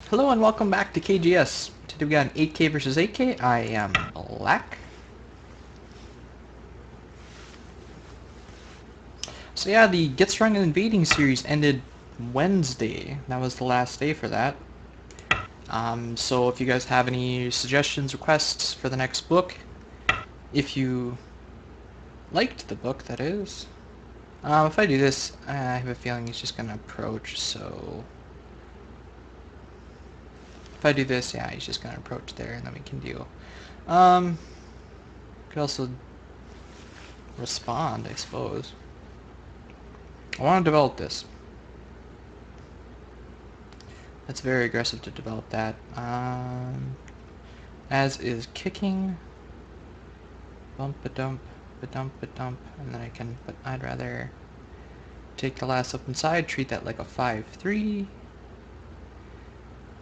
Hello and welcome back to KGS. Today we got an 8K versus 8K. I am Black. So yeah, the Get Strong and Invading series ended Wednesday. That was the last day for that. So if you guys have any suggestions, requests for the next book, if you liked the book, that is. If I do this, I have a feeling he's just gonna approach, so... If I do this, yeah, he's just gonna approach there, and then we can deal. Could also respond, I suppose. I want to develop this. That's very aggressive to develop that. As is kicking. Bump-a-dump, ba-dump-a-dump, and then I can, but I'd rather take the last up inside, treat that like a 5-3,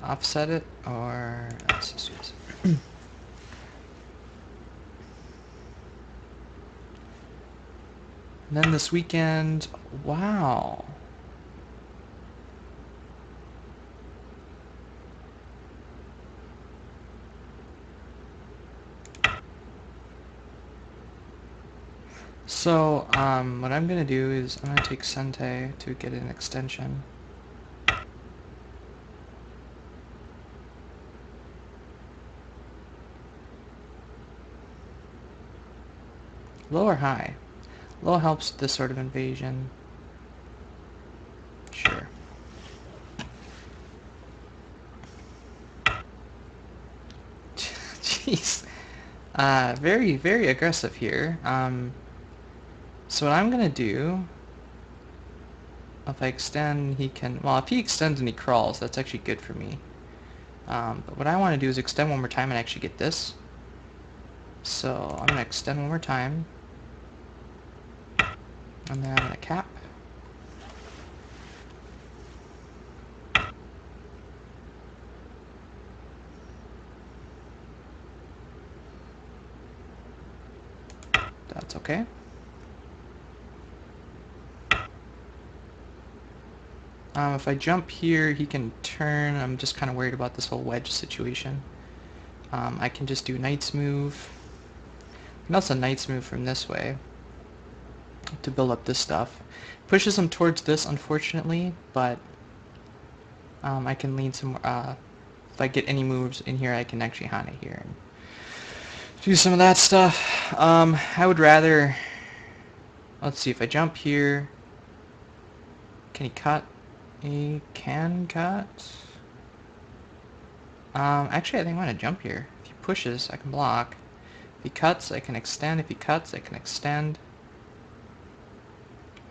offset it, or let's just do this. And then this weekend, wow. So, what I'm gonna do is I'm gonna take Sente to get an extension. Low or high? Low helps this sort of invasion. Sure. Jeez. Very, very aggressive here. So what I'm gonna do, if I extend, he can, well, if he extends and he crawls, that's actually good for me. But what I want to do is extend one more time and actually get this. So I'm gonna extend one more time. And then I'm gonna cap. That's okay. If I jump here, he can turn. I'm just kind of worried about this whole wedge situation. I can just do Knight's move. I can also Knight's move from this way to build up this stuff. Pushes him towards this, unfortunately, but I can lean some. If I get any moves in here, I can actually Hane here and do some of that stuff. I would rather. Let's see, if I jump here, can he cut? He can cut. Actually, I think I'm gonna jump here. If he pushes, I can block. If he cuts, I can extend. If he cuts, I can extend.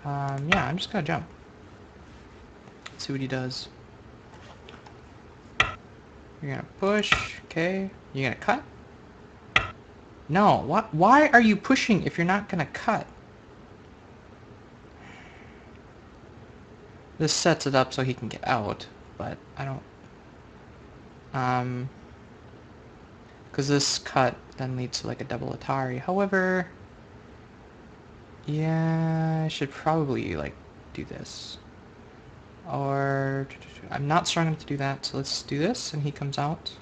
Yeah, I'm just gonna jump. Let's see what he does. You're gonna push, okay. You're gonna cut? No, what? Why are you pushing if you're not gonna cut? This sets it up so he can get out, but I don't... because this cut then leads to like a double Atari. However, yeah, I should probably like do this. Or I'm not strong enough to do that, so let's do this, and he comes out.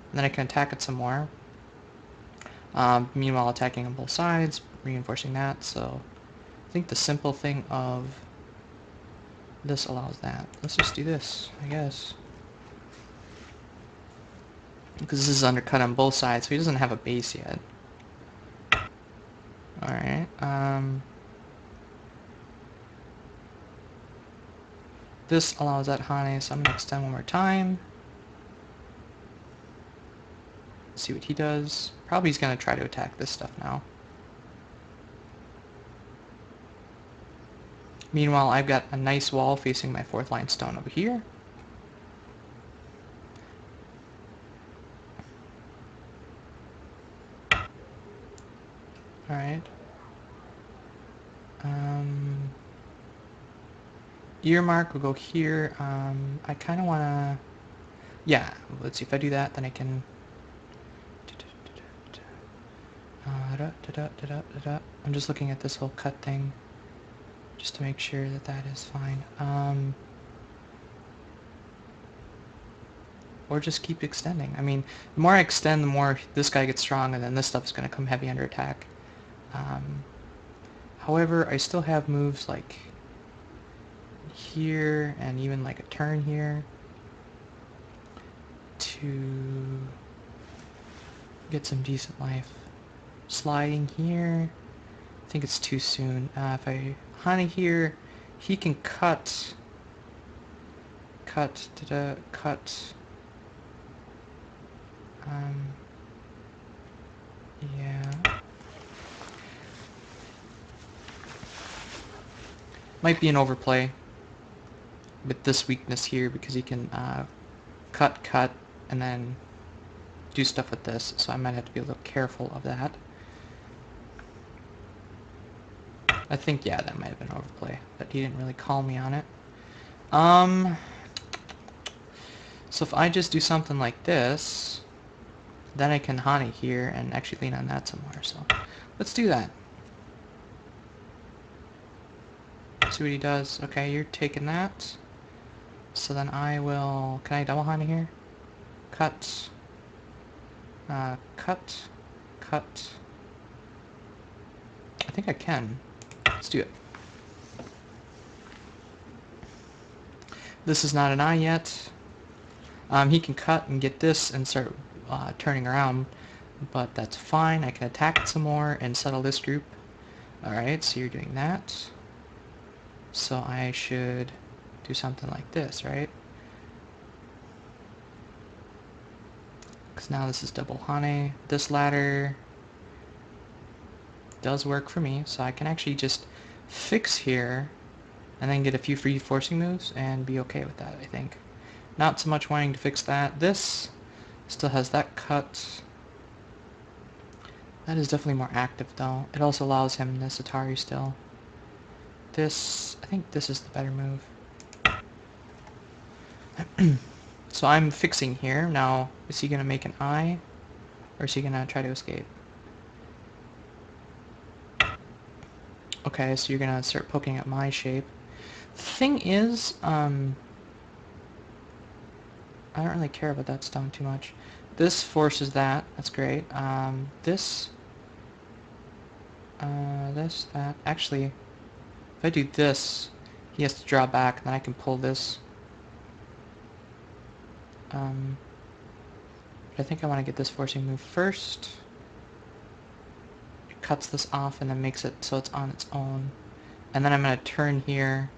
And then I can attack it some more. Meanwhile, attacking on both sides, reinforcing that, so I think the simple thing of this allows that. Let's just do this, I guess. Because this is undercut on both sides, so he doesn't have a base yet. Alright, this allows that Hane, so I'm going to extend one more time. See what he does. Probably he's going to try to attack this stuff now. Meanwhile, I've got a nice wall facing my 4th line stone over here. Alright. Earmark will go here. I kind of want to... Yeah, let's see if I do that, then I can... I'm just looking at this whole cut thing, just to make sure that that is fine. or just keep extending. I mean, the more I extend, the more this guy gets strong, and then this stuff is going to come heavy under attack. However, I still have moves like here, and even like a turn here to get some decent life. Sliding here, I think it's too soon. If I honey here, he can cut. Yeah. Might be an overplay with this weakness here because he can cut, and then do stuff with this. So I might have to be a little careful of that. I think, yeah, that might have been overplay, but he didn't really call me on it. So if I just do something like this, then I can honey here and actually lean on that some more. So let's do that. See what he does. Okay, you're taking that. So then I will... Can I double honey here? Cut. Cut. I think I can. Let's do it. This is not an eye yet. He can cut and get this and start turning around, but that's fine. I can attack it some more and settle this group. Alright, so you're doing that. So I should do something like this, right? Because now this is double Hane. This ladder does work for me, so I can actually just fix here and then get a few free forcing moves and be okay with that, I think. Not so much wanting to fix that. This still has that cut. That is definitely more active though. It also allows him this Atari still. This, I think this is the better move. So I'm fixing here. Now, is he going to make an eye? Or is he going to try to escape? Okay, so you're going to start poking at my shape. The thing is, I don't really care about that stone too much. This forces that. That's great. This, that. Actually, if I do this, he has to draw back, and then I can pull this. But I think I want to get this forcing move first. It cuts this off and then makes it so it's on its own. And then I'm going to turn here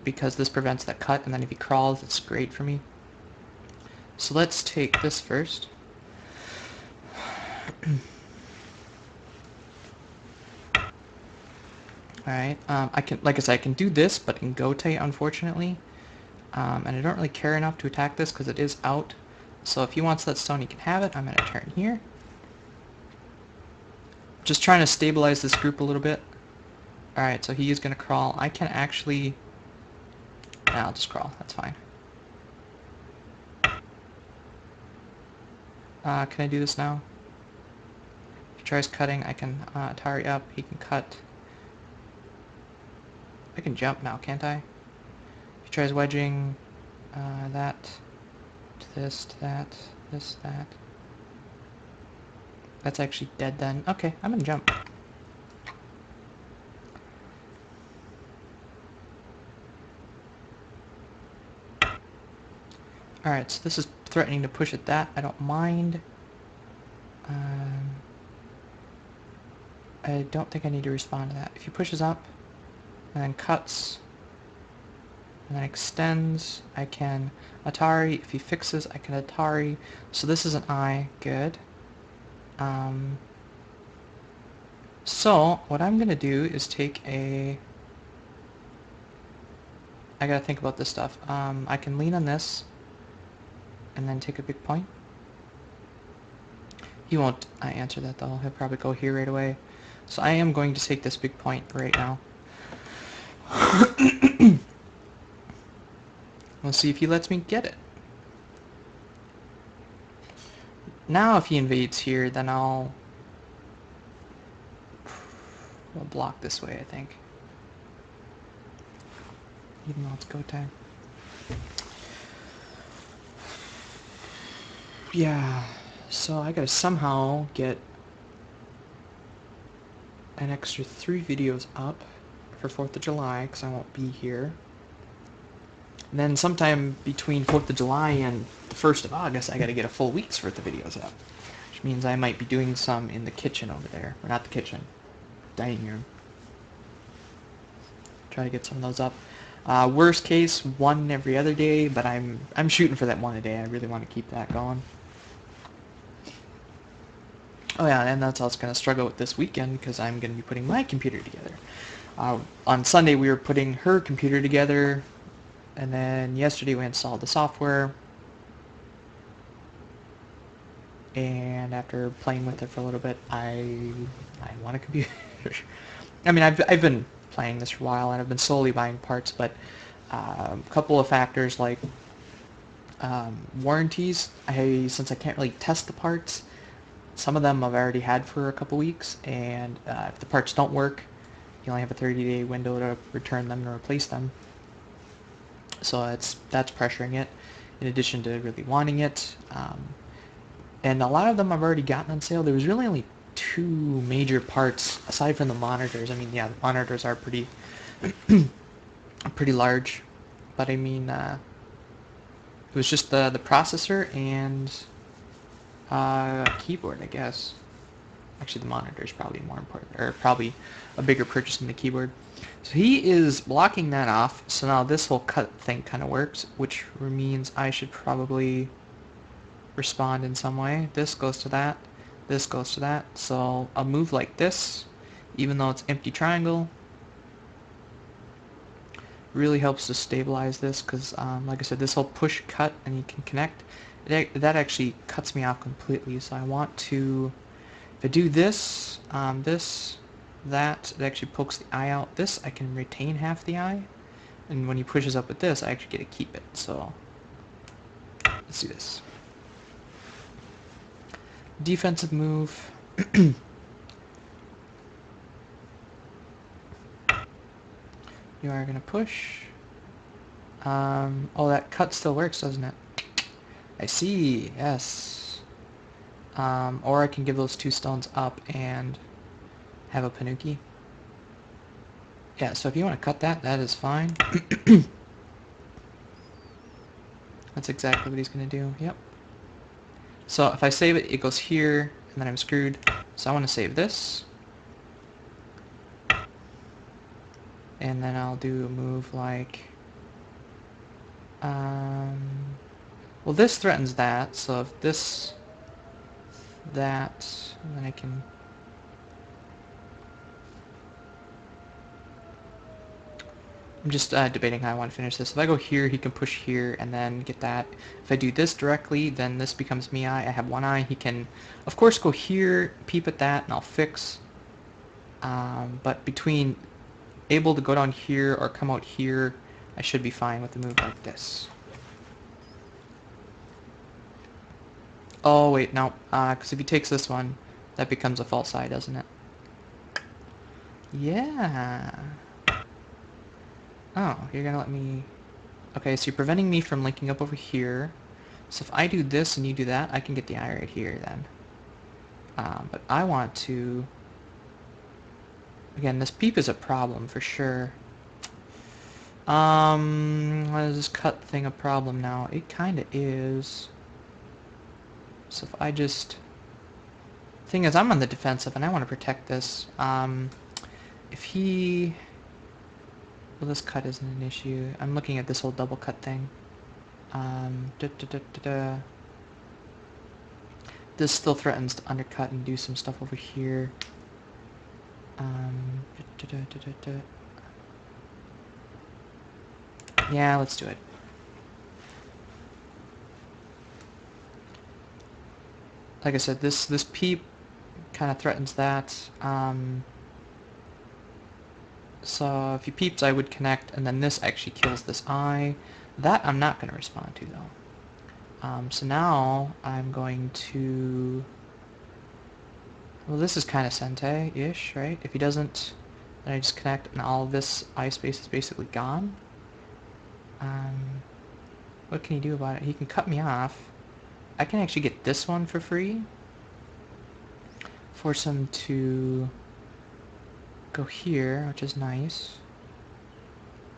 because this prevents that cut, and then if he crawls, it's great for me. So let's take this first. Alright, I can, like I said, I can do this, but in Gote, unfortunately. And I don't really care enough to attack this because it is out. So if he wants that stone, he can have it. I'm going to turn here. Just trying to stabilize this group a little bit. Alright, so he is going to crawl. I can actually... Nah, I'll just crawl. That's fine. Can I do this now? If he tries cutting, I can Atari up. He can cut. I can jump now, can't I? If he tries wedging, that to this, to that, this, that. That's actually dead then. Okay, I'm gonna jump. Alright, so this is threatening to push at that. I don't mind. I don't think I need to respond to that. If he pushes up and then cuts and then extends, I can Atari. If he fixes, I can Atari. So this is an eye. Good. So what I'm gonna do is take a... I gotta think about this stuff. I can lean on this and then take a big point. He won't answer that though. He'll probably go here right away. So I am going to take this big point right now. We'll see if he lets me get it. Now if he invades here, then I'll block this way, I think. Even though it's go time. Yeah, so I gotta somehow get an extra 3 videos up for 4th of July, because I won't be here. And then sometime between 4th of July and the 1st of August, I gotta get a full week's worth of videos up. Which means I might be doing some in the kitchen over there. Or not the kitchen, dining room. Try to get some of those up. Worst case, one every other day, but I'm shooting for that one a day. I really want to keep that going. Oh yeah, and that's also going to struggle with this weekend because I'm going to be putting my computer together. On Sunday we were putting her computer together, and then yesterday we installed the software. And after playing with it for a little bit, I want a computer. I mean, I've been playing this for a while, and I've been slowly buying parts, but a couple of factors like warranties. Since I can't really test the parts, some of them I've already had for a couple weeks, and if the parts don't work, you only have a 30-day window to return them and replace them. So that's pressuring it, in addition to really wanting it. And a lot of them I've already gotten on sale. There was really only 2 major parts, aside from the monitors. I mean, yeah, the monitors are pretty pretty large, but I mean, it was just the processor and keyboard, I guess. Actually, the monitor is probably more important, or probably a bigger purchase than the keyboard. So he is blocking that off, so now this whole cut thing kind of works, which means I should probably respond in some way. This goes to that, this goes to that, so I'll move like this, even though it's empty triangle. Really helps to stabilize this, because like I said, this whole push cut and you can connect, that actually cuts me off completely. So I want to, if I do this, that, it actually pokes the eye out. This, I can retain half the eye, and when he pushes up with this, I actually get to keep it. So let's do this. Defensive move. You are going to push. Oh, that cut still works, doesn't it? I see, yes. Or I can give those 2 stones up and have a Panuki. Yeah, so if you want to cut that, that is fine. That's exactly what he's going to do, yep. So if I save it, it goes here, and then I'm screwed. So I want to save this. And then I'll do a move like... well, this threatens that, so if this... that, and then I can... I'm just debating how I want to finish this. If I go here, he can push here and then get that. If I do this directly, then this becomes me eye. I have 1 eye. He can, of course, go here, peep at that, and I'll fix. But between able to go down here or come out here, I should be fine with a move like this. Oh, wait, no. Because if he takes this one, that becomes a false eye, doesn't it? Yeah. Oh, you're gonna let me... Okay, so you're preventing me from linking up over here. So if I do this and you do that, I can get the eye right here then. But I want to... Again, this peep is a problem for sure. Why is this cut thing a problem now? It kinda is. So if I just... Thing is, I'm on the defensive and I want to protect this. If he... Well, this cut isn't an issue. I'm looking at this whole double cut thing. This still threatens to undercut and do some stuff over here. Yeah, let's do it. Like I said, this peep kind of threatens that. So if he peeps, I would connect, and then this actually kills this eye. That I'm not going to respond to, though. So now I'm going to... Well, this is kind of Sente-ish, right? If he doesn't, then I just connect, and all of this eye space is basically gone. What can he do about it? He can cut me off. I can actually get this one for free. Force him to go here, which is nice.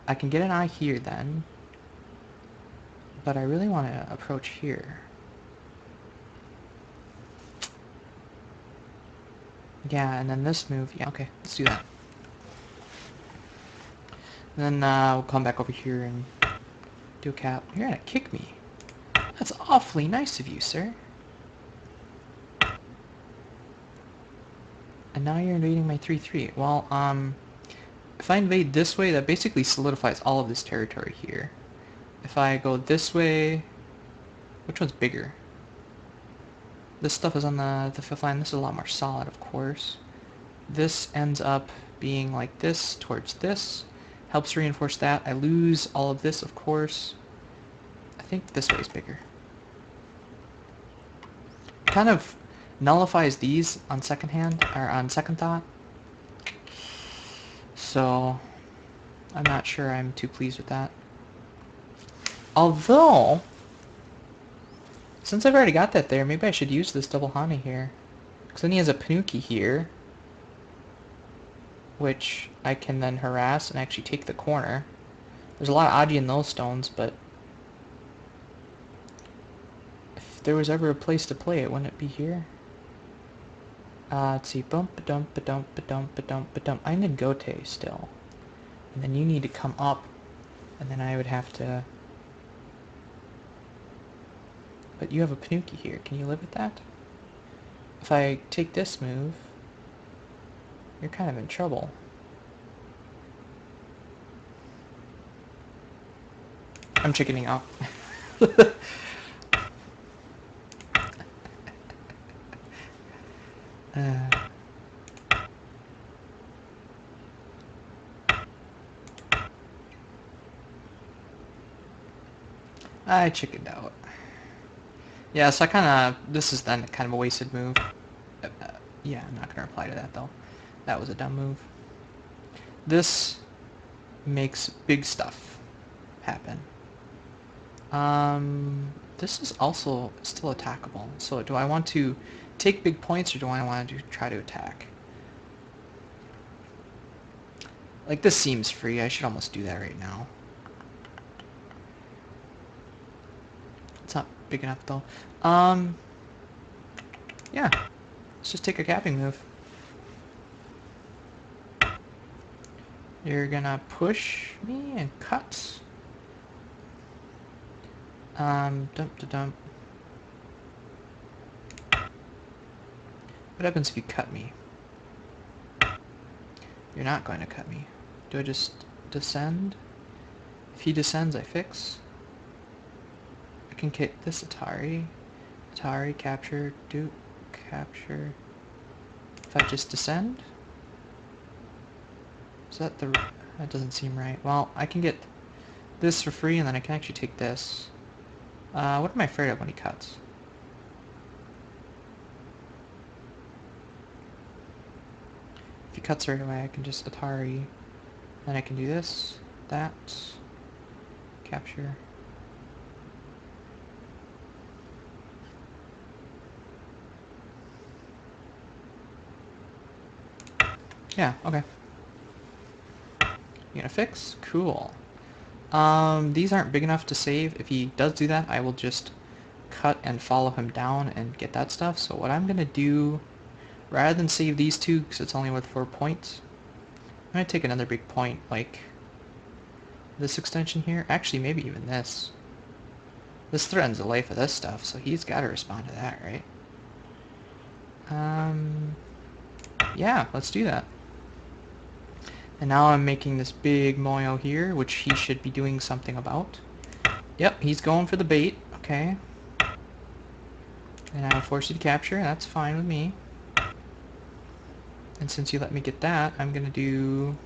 I can get an eye here then, but I really want to approach here. Yeah, and then this move, yeah, okay, let's do that. And then we'll come back over here and do a cap. You're gonna kick me. That's awfully nice of you, sir. And now you're invading my 3-3. Well, if I invade this way, that basically solidifies all of this territory here. If I go this way, which one's bigger? This stuff is on the 5th line. This is a lot more solid, of course. This ends up being like this towards this. Helps reinforce that. I lose all of this, of course. I think this way is bigger. Kind of nullifies these on second hand, or on second thought. So, I'm not sure I'm too pleased with that. Although, since I've already got that there, maybe I should use this double Hana here. Because then he has a Panuki here, which I can then harass and actually take the corner. There's a lot of Aji in those stones, but if there was ever a place to play it, wouldn't it be here? Let's see. Bump, ba-dump, ba-dump, ba-dump, ba-dump, ba-dump. I need Gote still. And then you need to come up, and then I would have to... But you have a Panuki here. Can you live with that? If I take this move, you're kind of in trouble. I'm chickening out. I chickened out. Yeah, so I kind of... This is then kind of a wasted move. Yeah, I'm not going to reply to that, though. That was a dumb move. This makes big stuff happen. This is also still attackable. So do I want to take big points, or do I want to try to attack? Like, this seems free. I should almost do that right now. It's not big enough, though. Yeah. Let's just take a capping move. You're gonna push me and cut. Dump to dump. What happens if you cut me? You're not going to cut me. Do I just descend? If he descends, I fix. I can kick this Atari. Atari, capture, Duke, capture. If I just descend? Is that the... That doesn't seem right. Well, I can get this for free, and then I can actually take this. What am I afraid of when he cuts? If he cuts right away, I can just Atari. Then I can do this, that, capture. Yeah, okay. You gonna fix? Cool. These aren't big enough to save. If he does do that, I will just cut and follow him down and get that stuff. So what I'm gonna do, rather than save these two, because it's only worth 4 points, I'm gonna take another big point, like this extension here. Actually, maybe even this. This threatens the life of this stuff, so he's got to respond to that, right? Yeah, let's do that. And now I'm making this big moyo here, which he should be doing something about. Yep, he's going for the bait. Okay. And I'll force you to capture. That's fine with me. And since you let me get that, I'm going to do...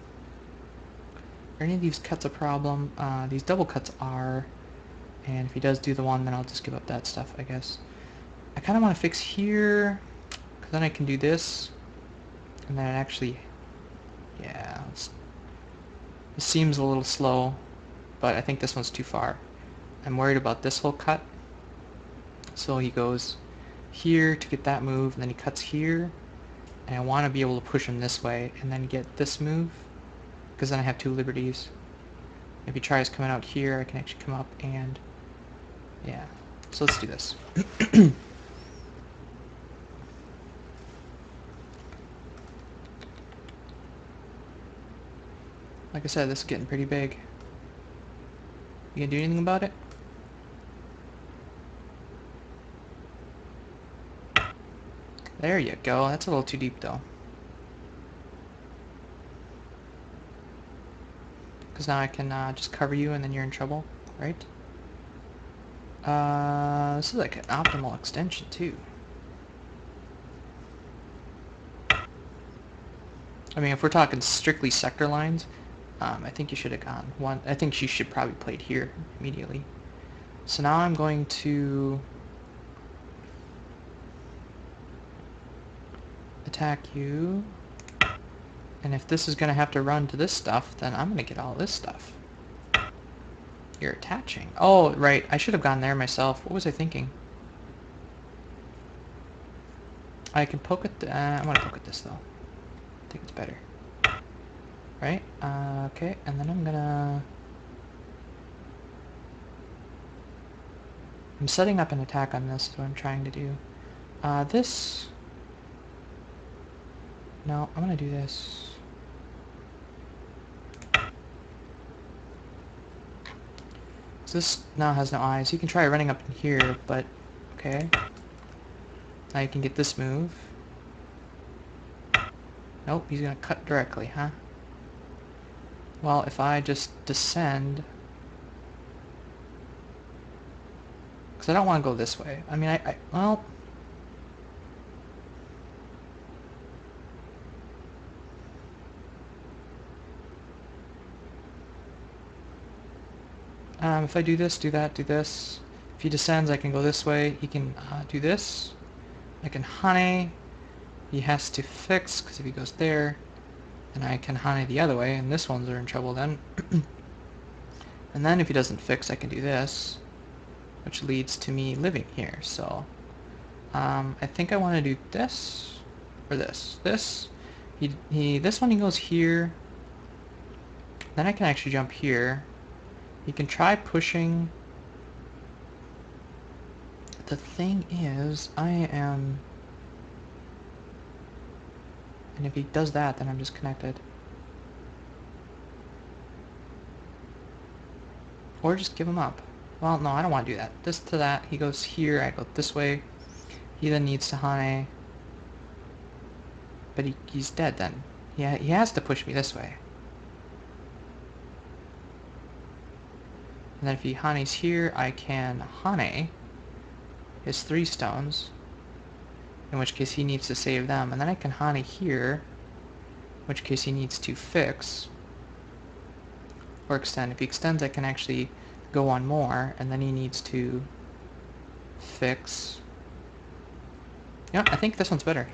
Are any of these cuts a problem? These double cuts are. And if he does do the one, then I'll just give up that stuff, I guess. I kind of want to fix here, because then I can do this. And then it actually... Yeah, this seems a little slow, but I think this one's too far. I'm worried about this whole cut. So he goes here to get that move, and then he cuts here, and I want to be able to push him this way and then get this move, because then I have two liberties. If he tries coming out here, I can actually come up and... yeah. So let's do this. Like I said, this is getting pretty big. You gonna do anything about it? There you go. That's a little too deep, though. Because now I can just cover you and then you're in trouble, right? This is like an optimal extension, too. I mean, if we're talking strictly sector lines, I think you should have gone one. I think she should probably played here immediately. So now I'm going to attack you. And if this is going to have to run to this stuff, then I'm going to get all this stuff. You're attaching. Oh, right. I should have gone there myself. What was I thinking? I can poke at the... I'm going to poke at this, though. I think it's better. Right? Okay. And then I'm going to... I'm setting up an attack on this is what I'm trying to do. This... No, I'm going to do this. This now has no eyes. You can try running up in here, but okay. Now you can get this move. Nope, he's gonna cut directly, huh? Well, if I just descend... because I don't want to go this way. I mean, well... if I do this, do that, do this. If he descends, I can go this way. He can do this. I can Hane. He has to fix, because if he goes there, then I can Hane the other way, and this ones are in trouble then. And then if he doesn't fix, I can do this, which leads to me living here. So I think I want to do this, or this. This. This one he goes here. Then I can actually jump here. He can try pushing. The thing is, I am... and if he does that, then I'm just connected. Or just give him up. Well, no, I don't want to do that. This to that. He goes here, I go this way. He then needs to Hane. But he's dead then. He has to push me this way. And then if he Hane's here, I can Hane his 3 stones, in which case he needs to save them. And then I can Hane here, in which case he needs to fix or extend. If he extends, I can actually go one more, and then he needs to fix. Yeah, I think this one's better.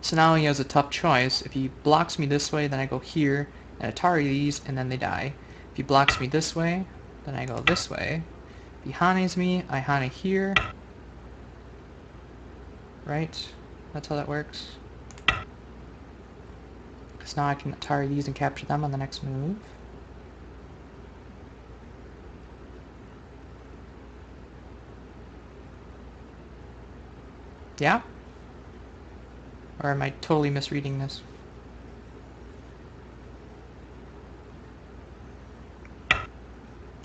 So now he has a tough choice. If he blocks me this way, then I go here and Atari these, and then they die. If he blocks me this way, then I go this way. If he Hanes me, I Hane here. Right? That's how that works. Because now I can Atari these and capture them on the next move. Yeah? Or am I totally misreading this?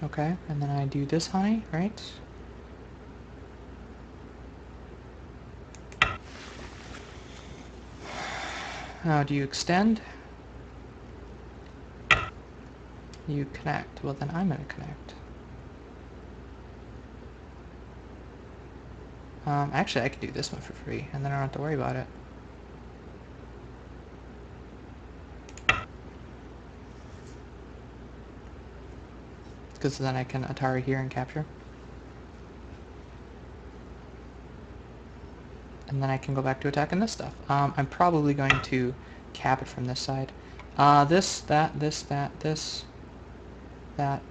Okay, and then I do this, honey, right? Now, do you extend? You connect. Well, then I'm gonna connect. Actually, I could do this one for free, and then I don't have to worry about it. Because then I can Atari here and capture. And then I can go back to attacking this stuff. I'm probably going to cap it from this side. This, that, this, that, this. that.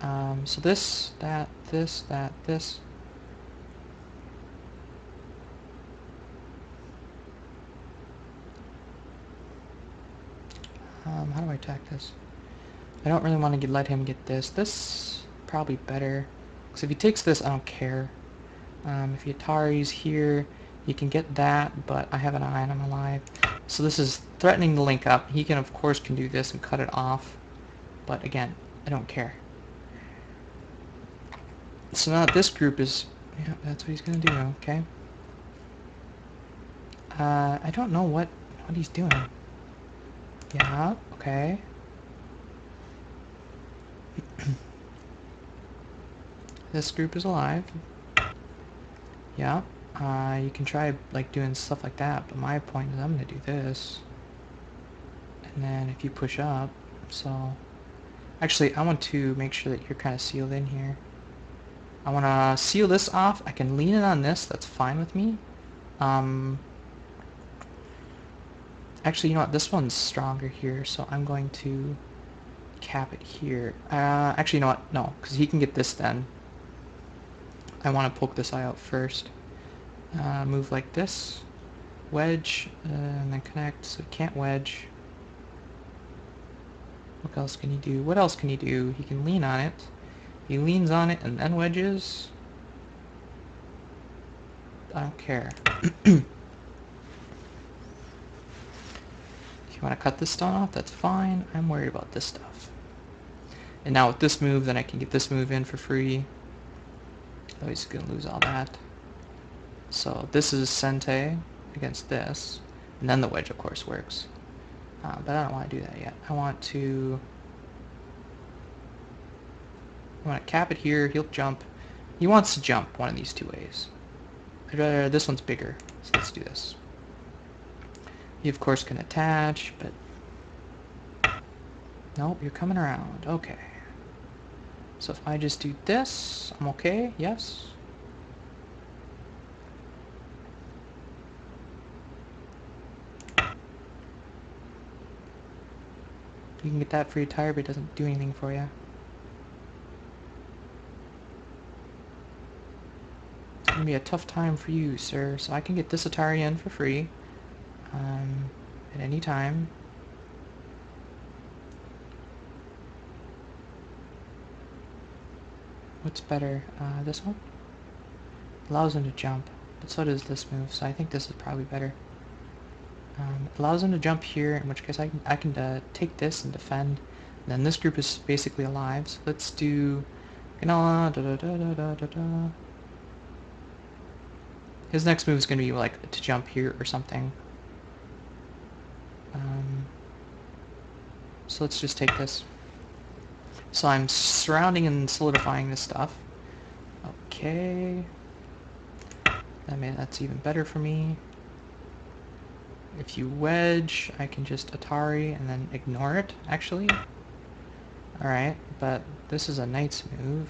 So this, that, this, that, this. How do I attack this? I don't really want to let him get this. This probably better. Because if he takes this, I don't care. If he Atari's here, he can get that, but I have an eye and I'm alive. So this is threatening the link up. He can, of course, can do this and cut it off. But again, I don't care. So now this group is... Yeah, that's what he's going to do, okay? I don't know what he's doing. Yeah, okay. This group is alive. Yeah. You can try like doing stuff like that, but my point is I'm gonna do this. And then if you push up, so actually I want to make sure that you're kind of sealed in here. I want to seal this off. I can lean it on this, that's fine with me. Actually, you know what, this one's stronger here, so I'm going to cap it here. Actually, you know what, no, because he can get this then. I want to poke this eye out first. Move like this, wedge, and then connect, so he can't wedge. What else can he do? What else can he do? He can lean on it. He leans on it and then wedges. I don't care. If you want to cut this stone off, that's fine. I'm worried about this stuff. And now with this move, then I can get this move in for free. Oh, he's going to lose all that. So this is Sente against this. And then the wedge, of course, works. But I don't want to do that yet. I want to cap it here. He'll jump. He wants to jump one of these two ways. I'd rather, this one's bigger, so let's do this. You, of course, can attach, but... Nope, you're coming around. Okay. So if I just do this, I'm okay? Yes? You can get that for your tire, but it doesn't do anything for you. It's going to be a tough time for you, sir. So I can get this Atari in for free. At any time. What's better? This one? Allows him to jump, but so does this move, so I think this is probably better. Allows him to jump here, in which case I can take this and defend. And then this group is basically alive, so let's do... His next move is going to be like to jump here or something. So let's just take this. So I'm surrounding and solidifying this stuff. Okay. That's even better for me. If you wedge, I can just Atari and then ignore it, actually. Alright, but this is a knight's move.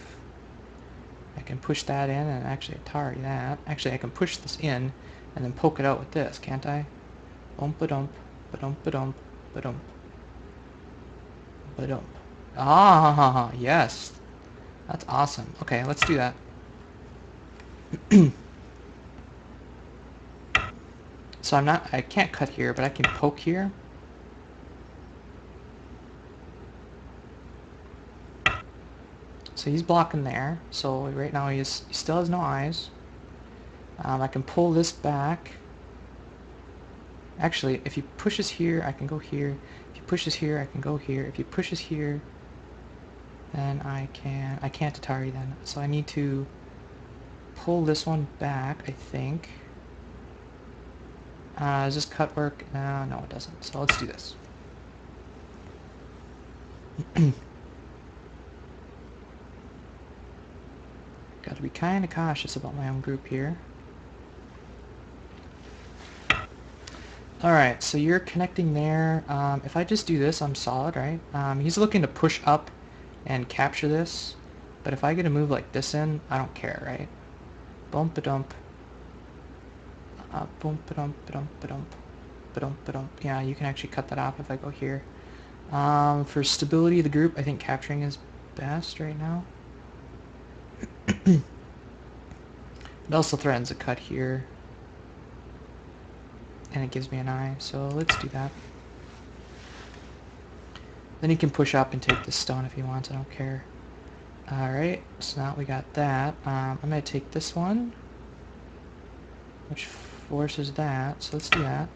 I can push that in and actually Atari that. Actually, I can push this in and then poke it out with this, can't I? Bump-a-dump, ba-dump, ba-dump, ba-dump. Ah, yes. That's awesome. Okay, let's do that. So I can't cut here, but I can poke here. So he's blocking there. So right now he still has no eyes. I can pull this back. Actually, if he pushes here, I can go here. If he pushes here, I can go here. If he pushes here, then I can't Atari then. So I need to pull this one back, I think. Does this cut work? No, it doesn't. So let's do this. Got to be kind of cautious about my own group here. Alright, so you're connecting there. If I just do this, I'm solid, right? He's looking to push up and capture this. But if I get a move like this in, I don't care, right? Bump-a-dump. Bump-a-dump, ba-dump, ba-dump. Ba-dump, ba-dump. Yeah, you can actually cut that off if I go here. For stability of the group, I think capturing is best right now. It also threatens a cut here. And it gives me an eye, so let's do that. Then he can push up and take this stone if he wants, I don't care. Alright, so now we got that. I'm going to take this one, which forces that, so let's do that.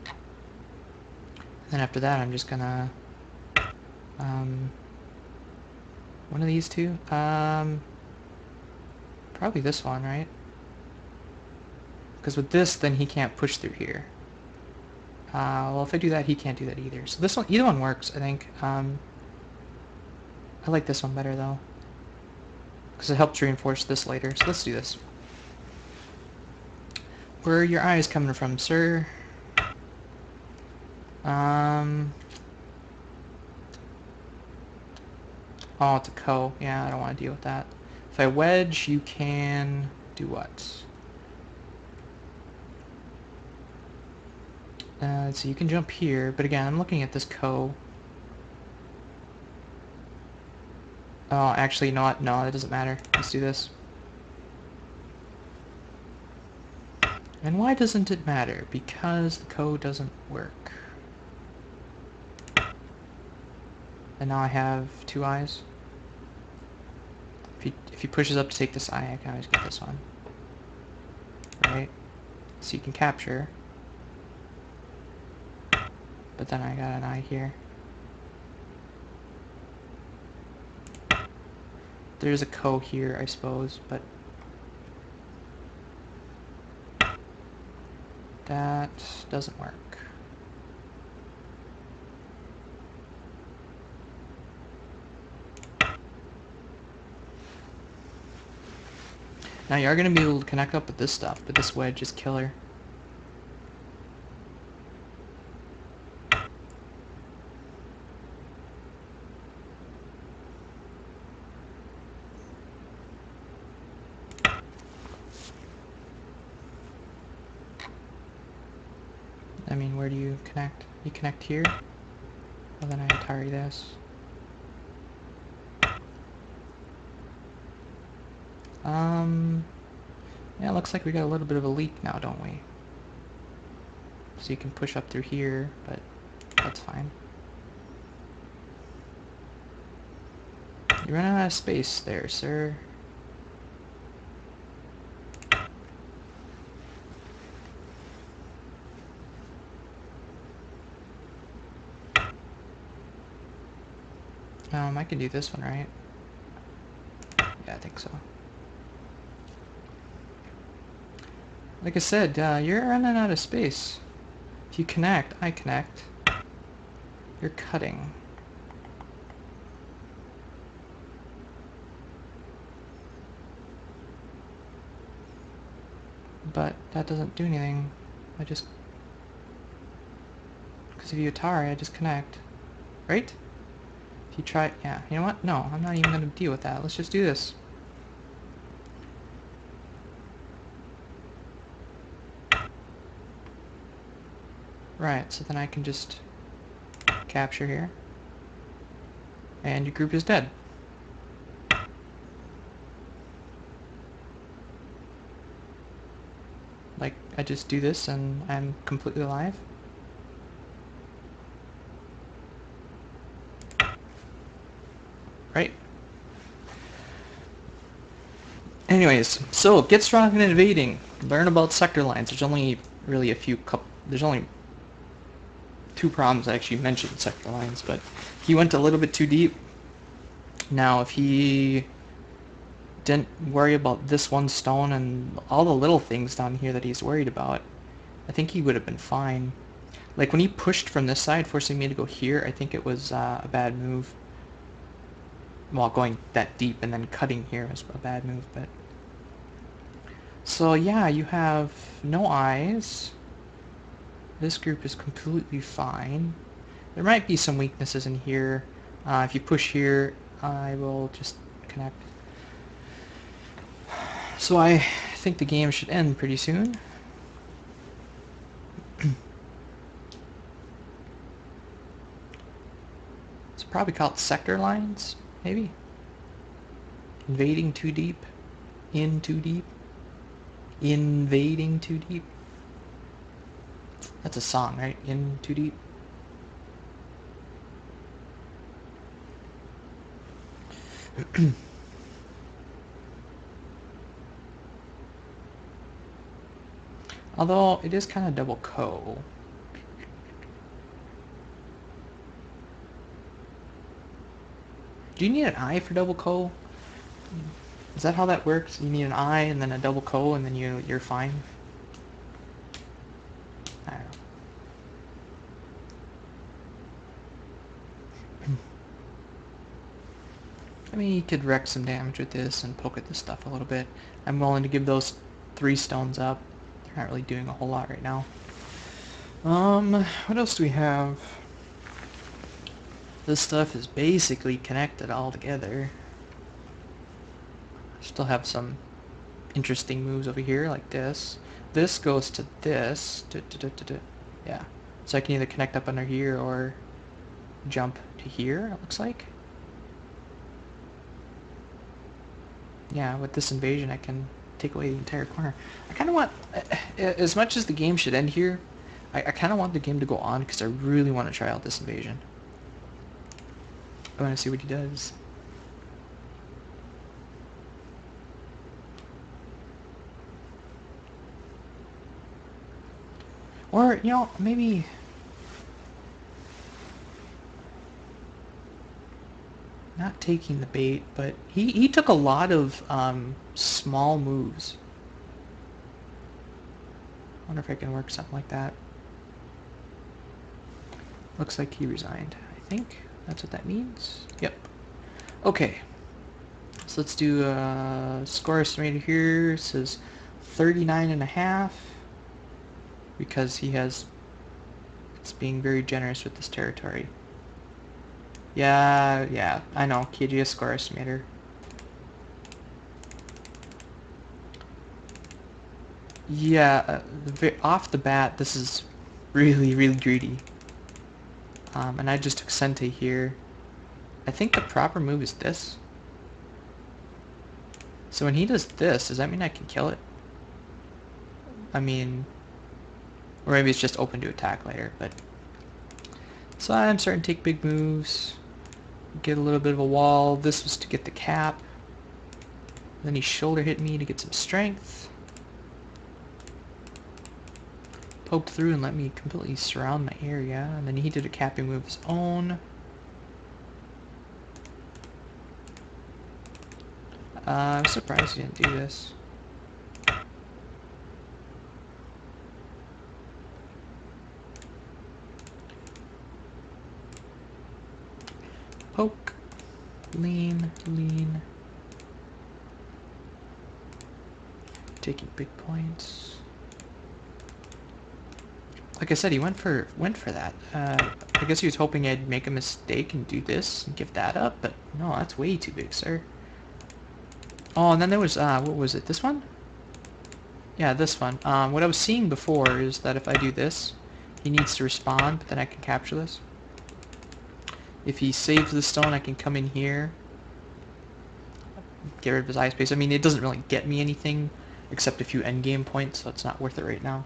And then after that I'm just going to... one of these two? Probably this one, right? Because with this, then he can't push through here. Well, if I do that, he can't do that either. So this one, either one works, I think. I like this one better, though. Because it helps reinforce this later. So let's do this. Where are your eyes coming from, sir? Oh, it's a co. Yeah, I don't want to deal with that. If I wedge, you can do what? So you can jump here, but again, I'm looking at this co. Oh, actually, not. No, that doesn't matter. Let's do this. And why doesn't it matter? Because the co doesn't work. And now I have two eyes. If he pushes up to take this eye, I can always get this one. Right? So you can capture. But then I got an eye here. There's a co here, I suppose, but that doesn't work. Now you are going to be able to connect up with this stuff, but this wedge is killer. I mean, where do you connect? You connect here? Well, then I Atari this. Yeah, it looks like we got a little bit of a leak now, don't we? So you can push up through here, but that's fine. You're running out of space there, sir. I can do this one, right? Yeah, I think so. Like I said, you're running out of space. If you connect, I connect. You're cutting. But that doesn't do anything. I just... Because if you Atari, I just connect. Right? If you try... Yeah, you know what? No, I'm not even going to deal with that. Let's just do this. Right, so then I can just capture here. And your group is dead. Like, I just do this and I'm completely alive. Right? Anyways, so get strong in invading. Learn about sector lines. There's only really there's only two problems I actually mentioned sector lines, but he went a little bit too deep. Now, if he didn't worry about this one stone and all the little things down here that he's worried about, I think he would have been fine. Like when he pushed from this side, forcing me to go here, I think it was a bad move. Well, going that deep and then cutting here was a bad move, but... So yeah, you have no eyes. This group is completely fine. There might be some weaknesses in here. If you push here, I will just connect. So I think the game should end pretty soon. probably call it sector lines, maybe. Invading too deep. In too deep. Invading too deep. That's a song, right? In too deep. Although it is kind of double co. Do you need an I for double co? Is that how that works? You need an I and then a double co and then you're fine? I don't know. I mean, you could wreck some damage with this and poke at this stuff a little bit. I'm willing to give those 3 stones up. They're not really doing a whole lot right now. What else do we have? This stuff is basically connected all together. Still have some interesting moves over here, like this. This goes to this. Yeah. So I can either connect up under here or jump to here, it looks like. Yeah, with this invasion I can take away the entire corner. I kind of want, as much as the game should end here, I kind of want the game to go on because I really want to try out this invasion. I want to see what he does. Or, you know, maybe... not taking the bait, but he took a lot of small moves. I wonder if I can work something like that. Looks like he resigned. I think that's what that means. Yep. Okay. So let's do a score estimator here. It says 39.5 because it's being very generous with this territory. Yeah, I know. KGS score estimator. Yeah, off the bat, this is really, really greedy. And I just took Sente here. I think the proper move is this. So when he does this, does that mean I can kill it? I mean, or maybe it's just open to attack later, but... So I'm starting to take big moves. Get a little bit of a wall. This was to get the cap. Then he shoulder hit me to get some strength. Poked through and let me completely surround my area. And then he did a capping move of his own. I'm surprised he didn't do this. Poke. Lean. Taking big points. Like I said, he went for that. I guess he was hoping I'd make a mistake and do this and give that up, but no, that's way too big, sir. Oh, and then there was, what was it, this one? Yeah, this one. What I was seeing before is that if I do this, he needs to respond, but then I can capture this. If he saves the stone, I can come in here, get rid of his eye space. I mean, it doesn't really get me anything except a few endgame points, so it's not worth it right now.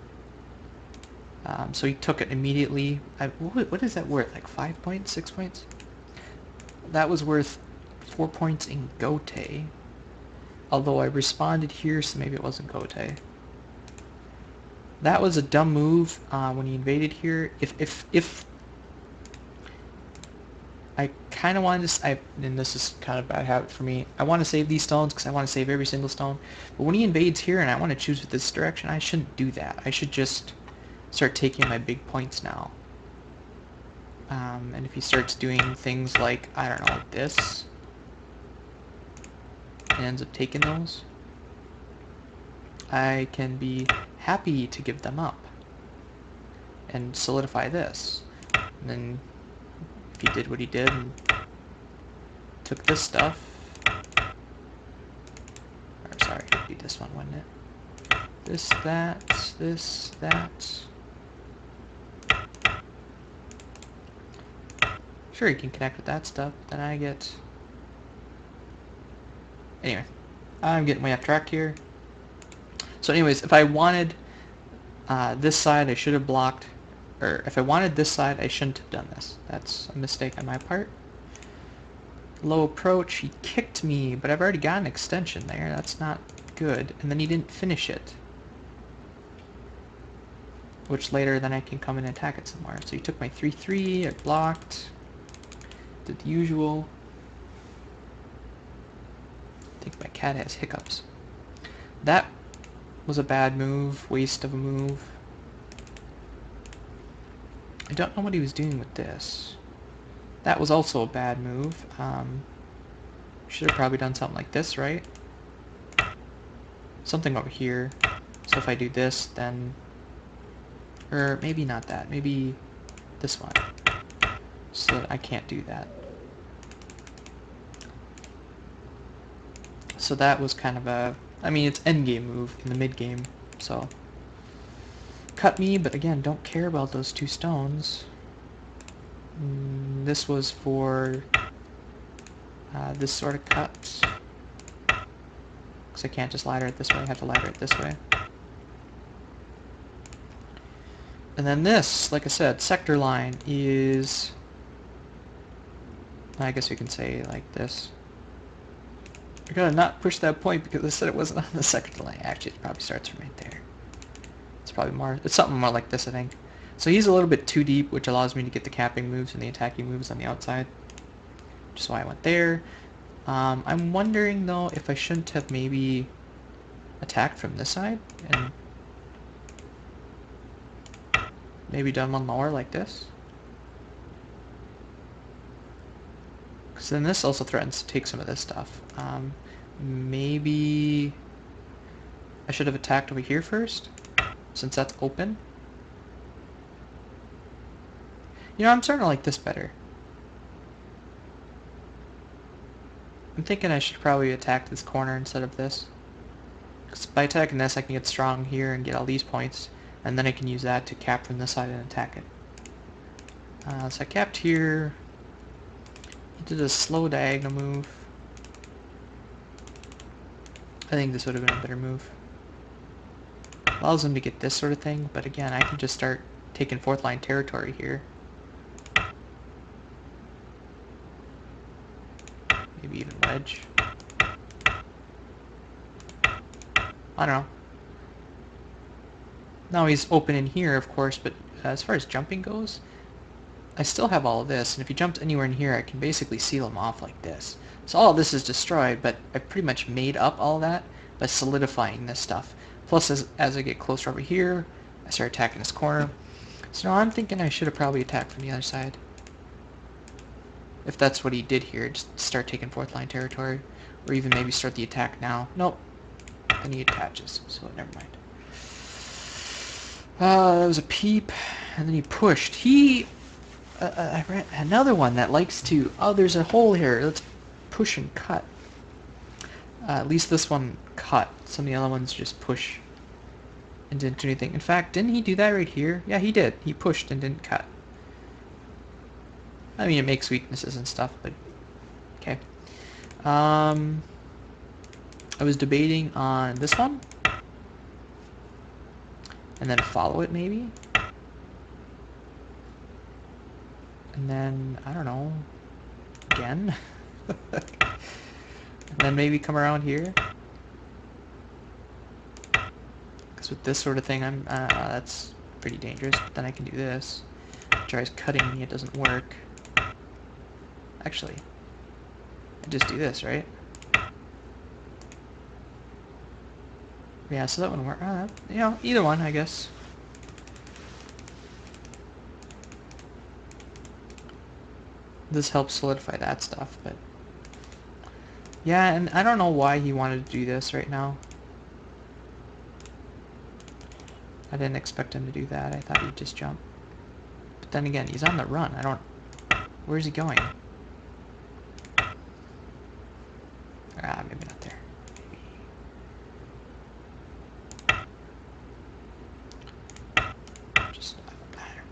So he took it immediately. What is that worth? Like 5 points? 6 points? That was worth 4 points in Gote. Although I responded here, so maybe it wasn't Gote. That was a dumb move when he invaded here. If I kind of wanted to, and this is kind of a bad habit for me, I want to save these stones because I want to save every single stone. But when he invades here and I want to choose with this direction, I shouldn't do that. I should just start taking my big points now. And if he starts doing things like, I don't know, like this, and ends up taking those, I can be happy to give them up and solidify this. And then if he did what he did and took this stuff, or sorry, it'd be this one, wouldn't it? This, that. Sure, he can connect with that stuff. Then I get... Anyway, I'm getting way off track here. So anyways, if I wanted this side, I should have blocked... Or if I wanted this side, I shouldn't have done this. That's a mistake on my part. Low approach, he kicked me, but I've already got an extension there. That's not good. And then he didn't finish it. Which later, then I can come in and attack it some more. So he took my 3-3, I blocked. Did the usual. I think my cat has hiccups. That was a bad move, waste of a move. I don't know what he was doing with this. That was also a bad move. Should have probably done something like this, right? Something over here. So if I do this, then... Or maybe not that. Maybe this one. So that I can't do that. So that was kind of a... I mean, it's endgame move in the mid-game, so... Cut me, but again, don't care about those 2 stones. This was for... this sort of cut. Because I can't just ladder it this way, I have to ladder it this way. And then this, like I said, sector line is... I guess we can say like this. We're gonna not push that point because I said it wasn't on the sector line. Actually, it probably starts from right there. It's probably more... It's something more like this, I think. So he's a little bit too deep, which allows me to get the capping moves and the attacking moves on the outside. Which is why I went there. I'm wondering, though, if I shouldn't have maybe attacked from this side and maybe done one lower like this. Because then this also threatens to take some of this stuff. Maybe I should have attacked over here first, since that's open. You know, I'm starting to like this better. I'm thinking I should probably attack this corner instead of this. Because by attacking this, I can get strong here and get all these points, and then I can use that to cap from this side and attack it. So I capped here. He did a slow diagonal move. I think this would have been a better move. Allows him to get this sort of thing, but again, I can just start taking 4th line territory here. Maybe even wedge. I don't know. Now he's open in here, of course, but as far as jumping goes, I still have all of this, and if he jumps anywhere in here, I can basically seal him off like this. So all of this is destroyed, but I pretty much made up all that by solidifying this stuff. Plus, as I get closer over here, I start attacking this corner. So now I'm thinking I should have probably attacked from the other side. If that's what he did here, just start taking 4th line territory. Or even maybe start the attack now. Nope. Then he attaches, so never mind. That was a peep, and then he pushed. I read another one that likes to... Oh, there's a hole here. Let's push and cut. At least this one cut. Some of the other ones just push and didn't do anything. In fact, didn't he do that right here? Yeah, he did. He pushed and didn't cut. I mean, it makes weaknesses and stuff, but... Okay. I was debating on this one. And then follow it, maybe? And then, I don't know, again? And then maybe come around here? Because with this sort of thing, that's pretty dangerous. But then I can do this. Tries cutting me, it doesn't work. Actually, I just do this, right? Yeah, so that wouldn't work. You know, either one, I guess. This helps solidify that stuff, but... Yeah, and I don't know why he wanted to do this right now. I didn't expect him to do that. I thought he'd just jump. But then again, he's on the run. I don't... Where's he going? Maybe not there. Maybe... Just...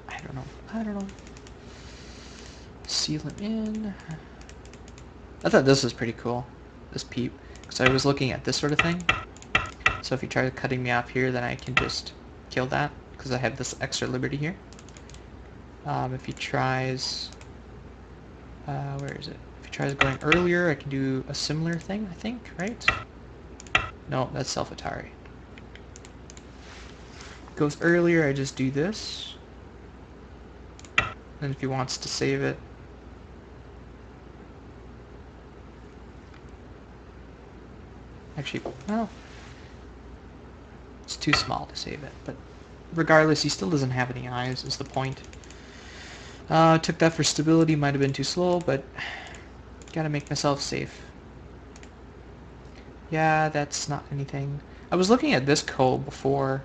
I don't know. seal him in. I thought this was pretty cool, this peep, because I was looking at this sort of thing. So if he tries cutting me off here, then I can just kill that, because I have this extra liberty here. If he tries... where is it? If he tries going earlier, I can do a similar thing, I think, right? No, that's self-Atari. Goes earlier, I just do this. And if he wants to save it... Actually, well... It's too small to save it, but regardless, he still doesn't have any eyes, is the point. Took that for stability, might have been too slow, but gotta make myself safe. Yeah, that's not anything. I was looking at this code before.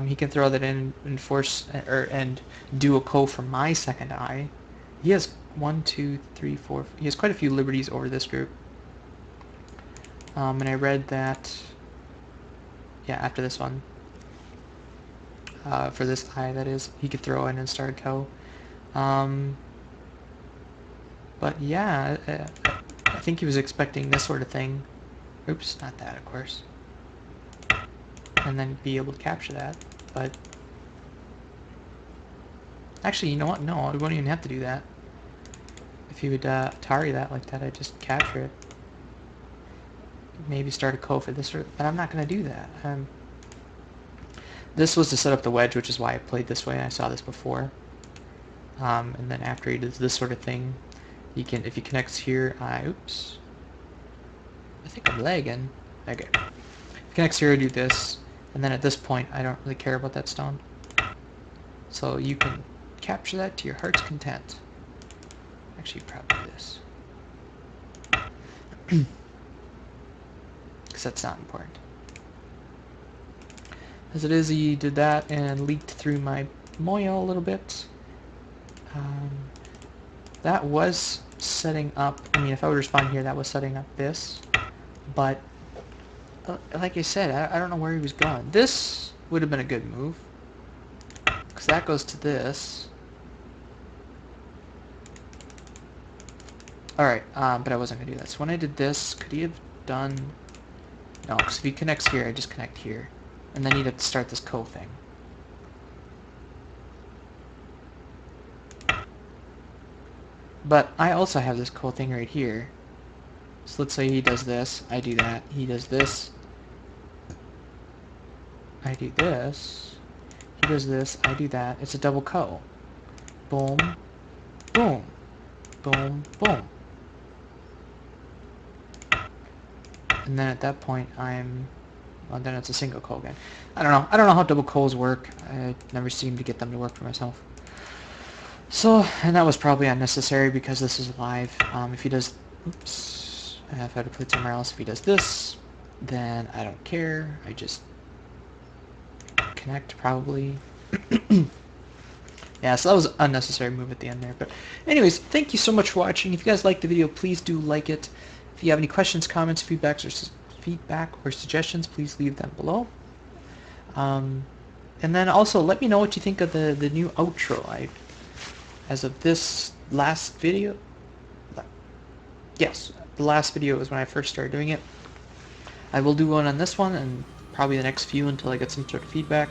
He can throw that in and force and do a code for my second eye. He has 1, 2, 3, 4. He has quite a few liberties over this group. And I read that. Yeah, after this one. For this eye, that is, he could throw in and start a co. But yeah, I think he was expecting this sort of thing. Oops, not that, of course. And then be able to capture that, but... Actually, you know what? No, I won't even have to do that. If he would Atari that like that, I'd just capture it. Maybe start a co for this, but I'm not going to do that. This was to set up the wedge, which is why I played this way, and I saw this before. And then after he does this sort of thing, he can, if he connects here, oops. I think I'm lagging. Okay. If he connects here, I do this, and then at this point, I don't really care about that stone. So you can capture that to your heart's content. Actually, probably this. Because that's not important. As it is, he did that and leaked through my moyo a little bit. That was setting up, I mean, if I would respond here, that was setting up this. But, like I said, I don't know where he was going. This would have been a good move. Because that goes to this. Alright, but I wasn't going to do that. So when I did this, could he have done... No, because if he connects here, I just connect here. And then he'd have to start this co thing. But I also have this cool thing right here. So let's say he does this, I do that. He does this, I do this. He does this, I do that. It's a double co. Boom, boom, boom, boom. And then at that point, well, then it's a single co again. I don't know how double co's work. I never seem to get them to work for myself. So, and that was probably unnecessary because this is live. If he does, oops, if I had to put it somewhere else, if he does this, then I don't care. I just connect probably. Yeah, so that was an unnecessary move at the end there. But anyways, thank you so much for watching. If you guys liked the video, please do like it. If you have any questions, comments, feedback or suggestions, please leave them below. And then also let me know what you think of the new outro. As of this last video, yes, the last video was when I first started doing it. I will do one on this one and probably the next few until I get some sort of feedback.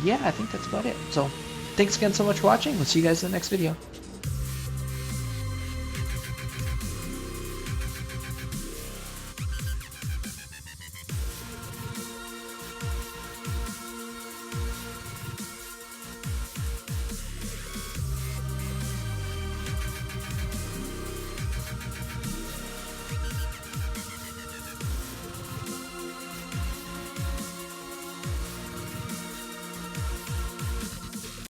Yeah, I think that's about it. So thanks again so much for watching. We'll see you guys in the next video.